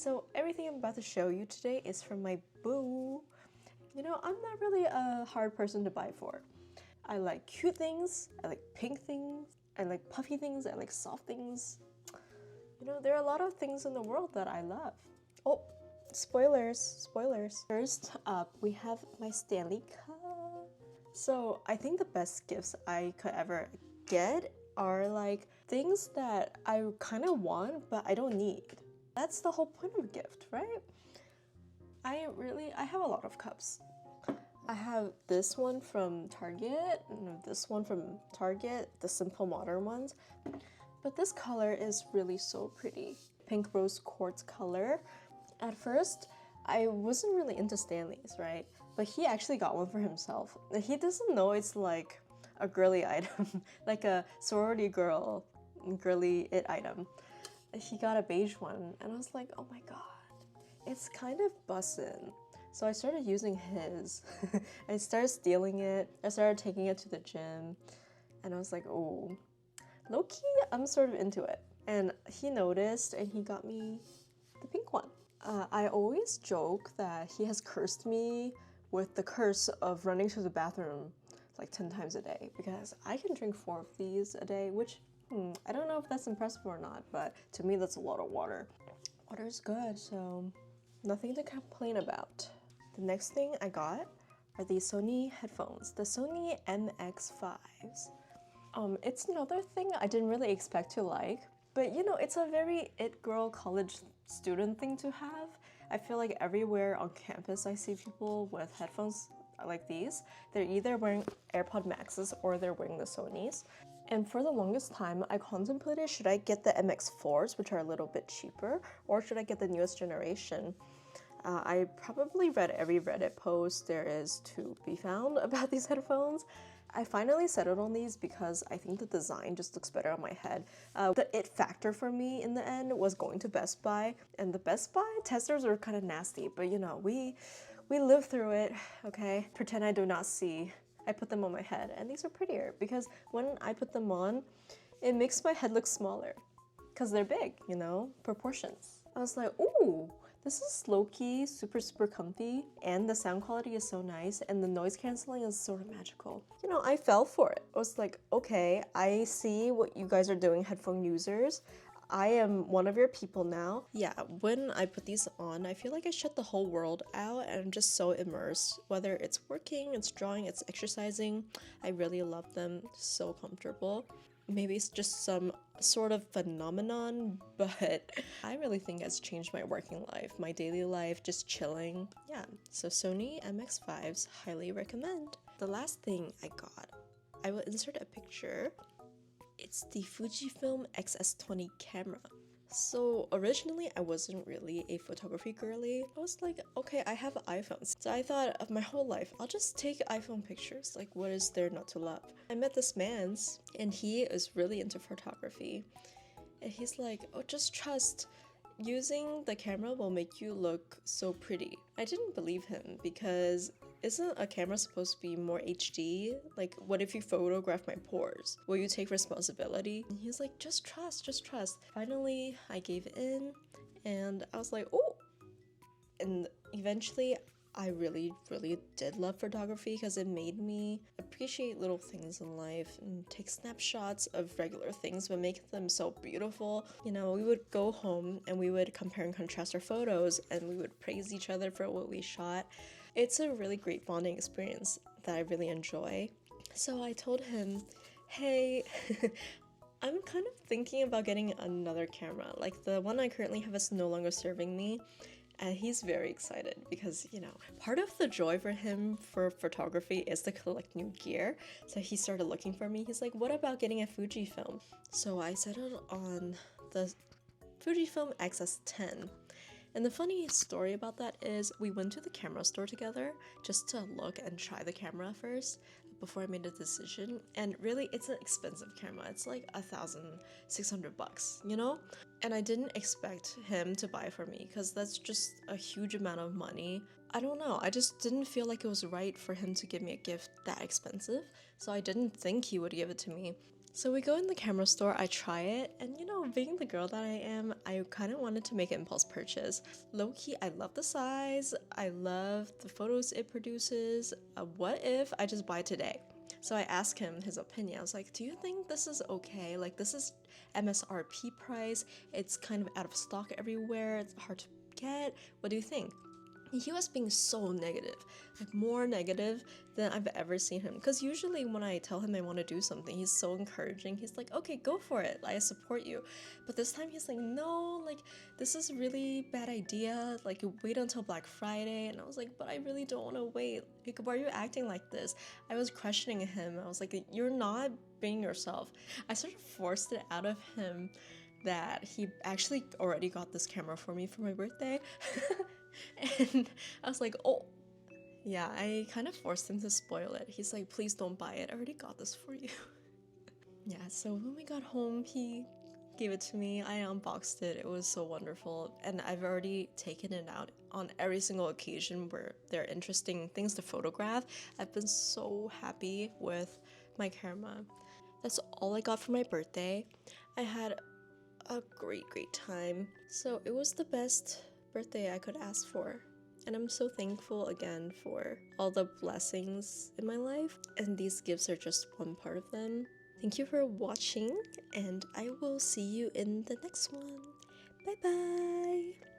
So everything I'm about to show you today is from my boo. You know, I'm not really a hard person to buy for. I like cute things, I like pink things, I like puffy things, I like soft things. You know, there are a lot of things in the world that I love. Oh, spoilers. First up, we have my Stanley cup. So I think the best gifts I could ever get are like things that I kind of want, but I don't need. That's the whole point of a gift, right? I have a lot of cups. I have this one from Target, and this one from Target, the simple modern ones. But this color is really so pretty. Pink rose quartz color. At first, I wasn't really into Stanley's, right? But he actually got one for himself. He doesn't know it's like a girly item, like a sorority girl, girly it item. He got a beige one, and I was like, oh my god, it's kind of bussin'. So I started using his. I started stealing it. I started taking it to the gym, and I was like, oh, low-key, I'm sort of into it. And he noticed, and he got me the pink one. I always joke that he has cursed me with the curse of running to the bathroom like 10 times a day, because I can drink 4 of these a day, which I don't know if that's impressive or not, but to me that's a lot of water. Water is good, so nothing to complain about. The next thing I got are these Sony headphones, the Sony MX5s. It's another thing I didn't really expect to like, but you know, it's a very it girl college student thing to have. I feel like everywhere on campus I see people with headphones like these. They're either wearing AirPod Maxes or they're wearing the Sonys. And for the longest time, I contemplated, should I get the MX4s, which are a little bit cheaper, or should I get the newest generation? I probably read every Reddit post there is to be found about these headphones. I finally settled on these because I think the design just looks better on my head. The it factor for me in the end was going to Best Buy, and the Best Buy testers are kind of nasty, but you know, we live through it, okay? Pretend I do not see. I put them on my head, and these are prettier because when I put them on, it makes my head look smaller because they're big, you know, proportions. I was like, ooh, this is low-key, super comfy, and the sound quality is so nice, and the noise canceling is sort of magical. You know, I fell for it. I was like, okay, I see what you guys are doing, headphone users. I am one of your people now. Yeah, when I put these on, I feel like I shut the whole world out and I'm just so immersed. Whether it's working, it's drawing, it's exercising, I really love them. So comfortable. Maybe it's just some sort of phenomenon, but I really think it's changed my working life, my daily life, just chilling. Yeah, so Sony MX5s, highly recommend. The last thing I got, I will insert a picture. It's the Fujifilm X-S20 camera. So originally I wasn't really a photography girly. I was like, okay, I have iPhones. So I thought of my whole life, I'll just take iPhone pictures. Like, what is there not to love? I met this man, and he is really into photography. And he's like, oh, just trust. Using the camera will make you look so pretty. I didn't believe him because isn't a camera supposed to be more HD? Like, what if you photograph my pores? Will you take responsibility? And he's like, just trust, just trust. Finally, I gave in and I was like, oh. And eventually, I really did love photography because it made me appreciate little things in life and take snapshots of regular things but make them so beautiful. You know, we would go home and we would compare and contrast our photos and we would praise each other for what we shot. It's a really great bonding experience that I really enjoy. So I told him, hey, I'm kind of thinking about getting another camera. Like, the one I currently have is no longer serving me. And he's very excited because, you know, part of the joy for him for photography is to collect new gear. So he started looking for me. He's like, what about getting a Fujifilm? So I settled on the Fujifilm X-S10. And the funny story about that is we went to the camera store together just to look and try the camera first before I made a decision. And really, it's an expensive camera. It's like $1,600, you know? And I didn't expect him to buy for me because that's just a huge amount of money. I don't know, I just didn't feel like it was right for him to give me a gift that expensive. So I didn't think he would give it to me. So we go in the camera store, I try it, and you know, being the girl that I am, I kind of wanted to make an impulse purchase. Low-key, I love the size, I love the photos it produces. What if I just buy it today? So I asked him his opinion. I was like, do you think this is okay? Like, this is MSRP price, it's kind of out of stock everywhere, it's hard to get. What do you think? He was being so negative, like more negative than I've ever seen him. Because usually when I tell him I want to do something, he's so encouraging. He's like, okay, go for it. I support you. But this time he's like, no, like, this is really bad idea. Like, you wait until Black Friday. And I was like, but I really don't want to wait. Like, why are you acting like this? I was questioning him. I was like, you're not being yourself. I sort of forced it out of him that he actually already got this camera for me for my birthday. And I was like, oh, yeah, I kind of forced him to spoil it. He's like, please don't buy it. I already got this for you. Yeah, so when we got home, he gave it to me. I unboxed it. It was so wonderful. And I've already taken it out on every single occasion where there are interesting things to photograph. I've been so happy with my camera. That's all I got for my birthday. I had a great time. So it was the best birthday I could ask for. And I'm so thankful again for all the blessings in my life. And these gifts are just one part of them. Thank you for watching, and I will see you in the next one. Bye bye!